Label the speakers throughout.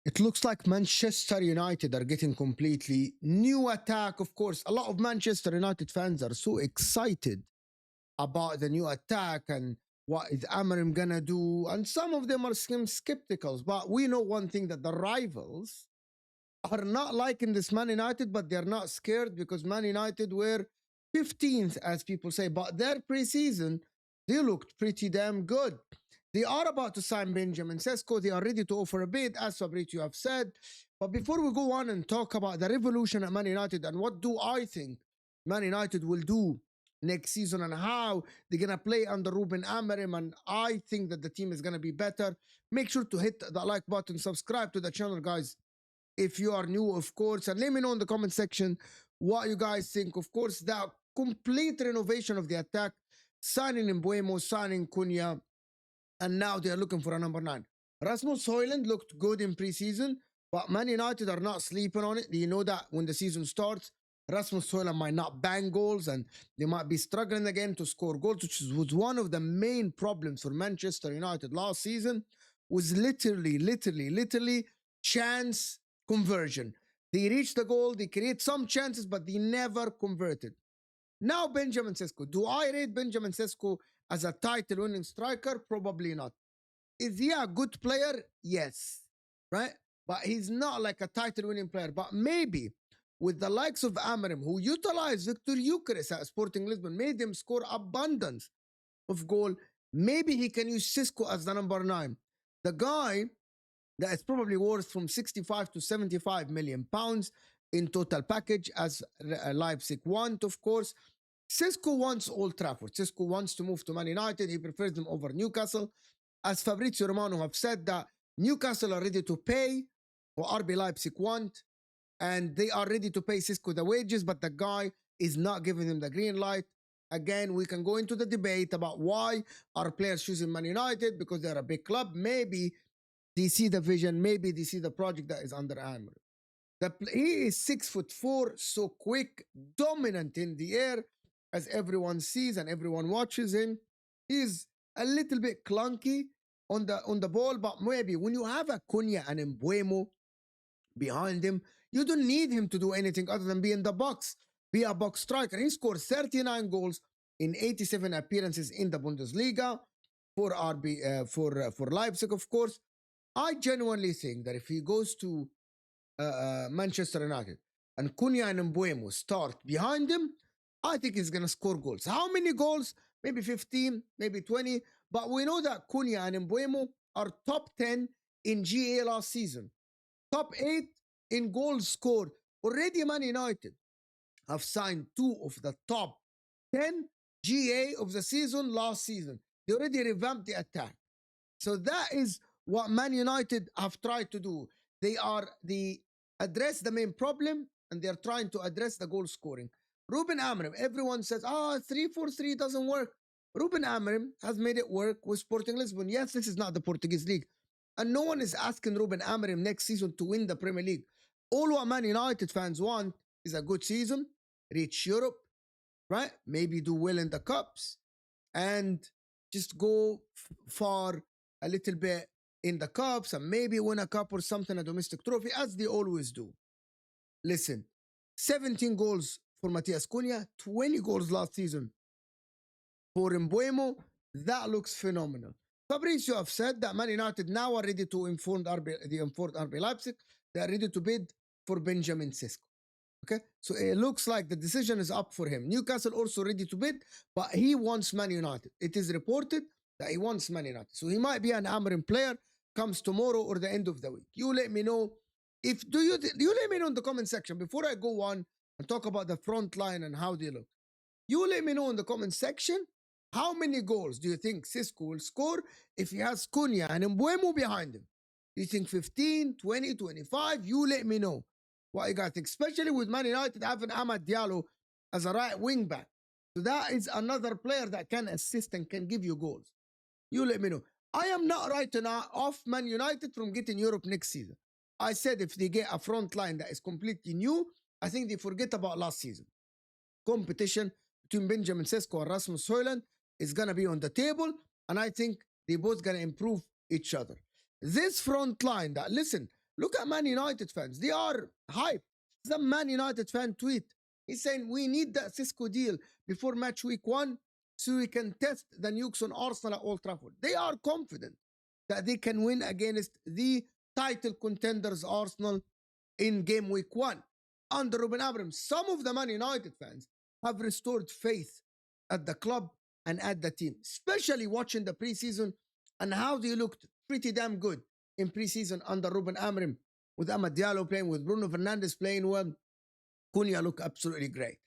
Speaker 1: It looks like Manchester United are getting completely new attack. Of course, a lot of Manchester United fans are so excited about the new attack and what is Amarim gonna do, and some of them are skeptical. But we know one thing, that the rivals are not liking this Man United, but they're not scared because Man United were 15th, as people say. But their preseason, they looked pretty damn good. They are about to sign Benjamin Šeško. They are ready to offer a bid, as Fabrizio have said. But before we go on and talk about the revolution at Man United and what do I think Man United will do next season and how they're going to play under Ruben Amorim, and I think that the team is going to be better, make sure to hit the like button, subscribe to the channel, guys, if you are new, of course, and let me know in the comment section what you guys think. Of course, the complete renovation of the attack, signing Mbeumo, signing Cunha, and now they are looking for a number 9. Rasmus Højlund looked good in preseason, but Man United are not sleeping on it. You know that when the season starts, Rasmus Højlund might not bang goals and they might be struggling again to score goals, which was one of the main problems for Manchester United last season, was literally chance conversion. They reach the goal, they create some chances, but they never converted. Now Benjamin Šeško. Do I rate Benjamin Šeško as a title-winning striker? Probably not. Is he a good player? Yes. Right? But he's not like a title-winning player. But maybe with the likes of Amorim, who utilized Victor Gyökeres at Sporting Lisbon, made him score abundance of goal, maybe he can use Šeško as the number 9. The guy that is probably worth from 65 to 75 million pounds in total package, as Leipzig want, of course. Sesko wants Old Trafford. Sesko wants to move to Man United. He prefers them over Newcastle. As Fabrizio Romano have said, that Newcastle are ready to pay for RB Leipzig want, and they are ready to pay Sesko the wages, but the guy is not giving them the green light. Again, we can go into the debate about why are players choosing Man United, because they're a big club. Maybe they see the vision, maybe they see the project that is under Amorim. He is 6'4", so quick, dominant in the air, as everyone sees and everyone watches him. He's a little bit clunky on the ball, but maybe when you have a Cunha and Mbeumo behind him, you don't need him to do anything other than be in the box, be a box striker. He scored 39 goals in 87 appearances in the Bundesliga for for Leipzig, of course. I genuinely think that if he goes to Manchester United and Cunha and Mbeumo start behind him, I think he's going to score goals. How many goals? Maybe 15, maybe 20. But we know that Cunha and Mbeumo are top 10 in GA last season, top 8 in goals scored. Already Man United have signed 2 of the top 10 GA of the season last season. They already revamped the attack. So that is what Man United have tried to do. They address the main problem, and they're trying to address the goal scoring. Ruben Amorim, everyone says, 3-4-3 doesn't work. Ruben Amorim has made it work with Sporting Lisbon. Yes, this is not the Portuguese league. And no one is asking Ruben Amorim next season to win the Premier League. All what Man United fans want is a good season, reach Europe, right? Maybe do well in the cups, and just go far a little bit in the cups, and maybe win a cup or something, a domestic trophy, as they always do. Listen, 17 goals for Matheus Cunha, 20 goals last season for Mbeumo. That looks phenomenal. Fabrizio have said that Man United now are ready to inform RB Leipzig. They are ready to bid for Benjamin Šeško. Okay, so it looks like the decision is up for him. Newcastle also ready to bid, but he wants Man United. It is reported that he wants Man United. So he might be an Amorim player, comes tomorrow or the end of the week. You let me know. If you let me know in the comment section before I go on and talk about the front line and how they look. You let me know in the comment section, how many goals do you think Sesko will score if he has Cunha and Mbeumo behind him? You think 15, 20, 25? You let me know what you guys think, especially with Man United having Amad Diallo as a right wing back. So that is another player that can assist and can give you goals. You let me know. I am not writing off Man United from getting Europe next season. I said if they get a front line that is completely new, I think they forget about last season. Competition between Benjamin Šeško and Rasmus Højlund is going to be on the table, and I think they both going to improve each other. This front line that, listen, Look at Man United fans. They are hyped. Some Man United fan tweet. He's saying we need that Sesko deal before match week 1 so we can test the nukes on Arsenal at Old Trafford. They are confident that they can win against the title contenders Arsenal in game week 1 under Ruben Amorim. Some of the Man United fans have restored faith at the club and at the team, especially watching the preseason and how they looked pretty damn good in preseason under Ruben Amorim, with Amad Diallo playing, with Bruno Fernandes playing well. Cunha looked absolutely great.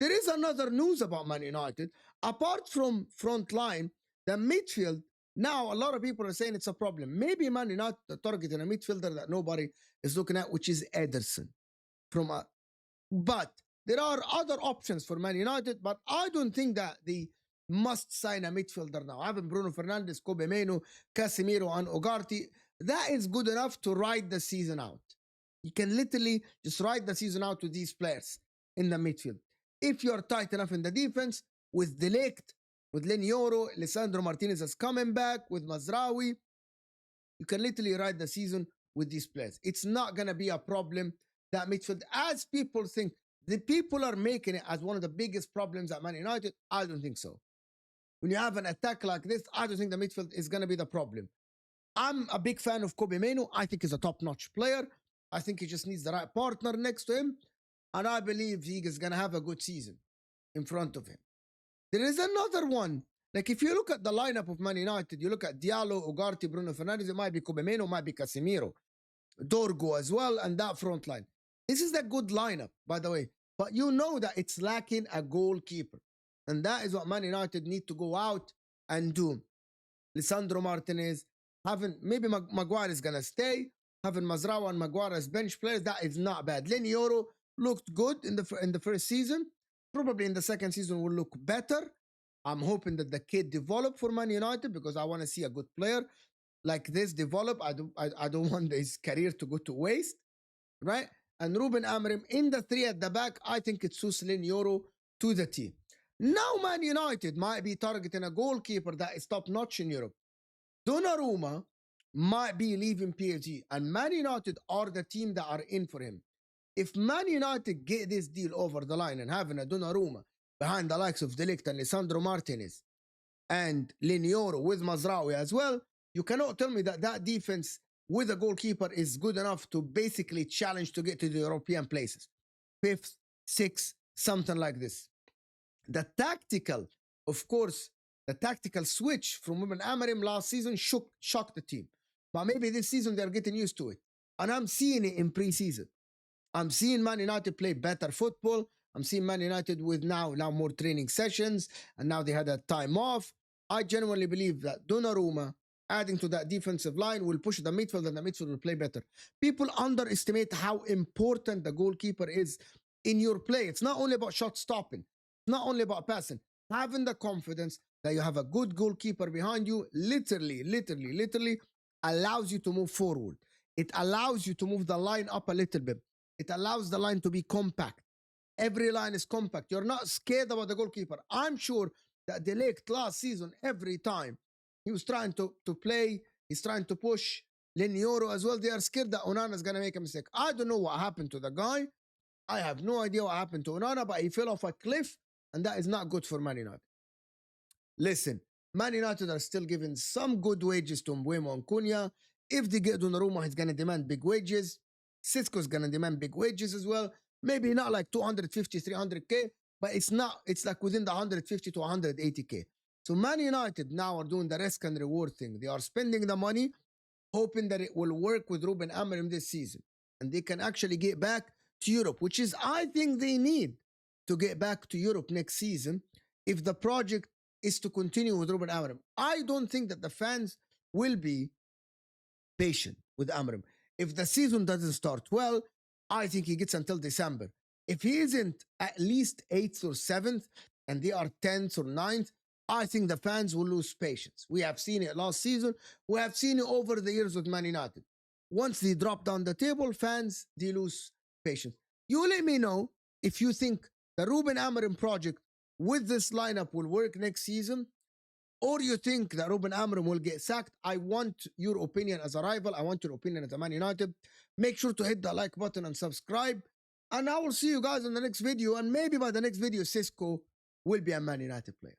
Speaker 1: There is another news about Man United. Apart from front line, the midfield, now a lot of people are saying it's a problem. Maybe Man United are targeting a midfielder that nobody is looking at, which is Ederson. But there are other options for Man United, but I don't think that they must sign a midfielder now. Having Bruno Fernandes, Kobe Meno, Casemiro, and Ugarte, that is good enough to ride the season out. You can literally just ride the season out with these players in the midfield. If you're tight enough in the defense, with De Ligt, with Lenioro, Lisandro Martinez is coming back, with Mazraoui, you can literally ride the season with these players. It's not going to be a problem, that midfield, as people think. The people are making it as one of the biggest problems at Man United. I don't think so. When you have an attack like this, I don't think the midfield is going to be the problem. I'm a big fan of Kobe Meno. I think he's a top-notch player. I think he just needs the right partner next to him. And I believe he is going to have a good season in front of him. There is another one. Like, if you look at the lineup of Man United, you look at Diallo, Ugarte, Bruno Fernandes, it might be Kobe Meno, it might be Casemiro, Dorgo as well, and that front line. This is a good lineup, by the way. But you know that it's lacking a goalkeeper. And that is what Man United need to go out and do. Lisandro Martinez, maybe Maguire is going to stay. Having Mazraoui and Maguire as bench players, that is not bad. Lenioro looked good in the first season. Probably in the second season will look better. I'm hoping that the kid develop for Man United, because I want to see a good player like this develop. I don't want his career to go to waste, right? And Ruben Amorim in the 3 at the back, I think it suits Lenioro to the team. Now Man United might be targeting a goalkeeper that is top-notch in Europe. Donnarumma might be leaving PSG, and Man United are the team that are in for him. If Man United get this deal over the line and having a Donnarumma behind the likes of De Ligt and Lisandro Martinez and Lenioro with Mazraoui as well, you cannot tell me that that defense with a goalkeeper is good enough to basically challenge to get to the European places. 5th, 6th, something like this. The tactical switch from Ruben Amorim last season shocked the team. But maybe this season they're getting used to it. And I'm seeing it in preseason. I'm seeing Man United play better football. I'm seeing Man United with now more training sessions, and now they had a time off. I genuinely believe that Donnarumma adding to that defensive line will push the midfield, and the midfield will play better. People underestimate how important the goalkeeper is in your play. It's not only about shot stopping. It's not only about passing. Having the confidence that you have a good goalkeeper behind you literally allows you to move forward. It allows you to move the line up a little bit. It allows the line to be compact. Every line is compact. You're not scared about the goalkeeper. I'm sure that De Ligt last season, every time he was trying to play, he's trying to push Lenioro as well. They are scared that Onana is going to make a mistake. I don't know what happened to the guy. I have no idea what happened to Onana, but he fell off a cliff, and that is not good for Man United. Listen, Man United are still giving some good wages to Mbeumo and Cunha. If they get Donnarumma, he's going to demand big wages. Sesko is going to demand big wages as well. Maybe not like 250, 300K, but it's like within the 150 to 180K. So Man United now are doing the risk and reward thing. They are spending the money, hoping that it will work with Ruben Amorim this season. And they can actually get back to Europe, which is, I think they need to get back to Europe next season if the project is to continue with Ruben Amorim. I don't think that the fans will be patient with Amorim. If the season doesn't start well, I think he gets until December. If he isn't at least 8th or 7th, and they are 10th or 9th, I think the fans will lose patience. We have seen it last season. We have seen it over the years with Man United. Once they drop down the table, fans, they lose patience. You let me know if you think the Ruben Amorim project with this lineup will work next season, or you think that Ruben Amorim will get sacked. I want your opinion as a rival. I want your opinion as a Man United. Make sure to hit the like button and subscribe. And I will see you guys in the next video. And maybe by the next video, Sesko will be a Man United player.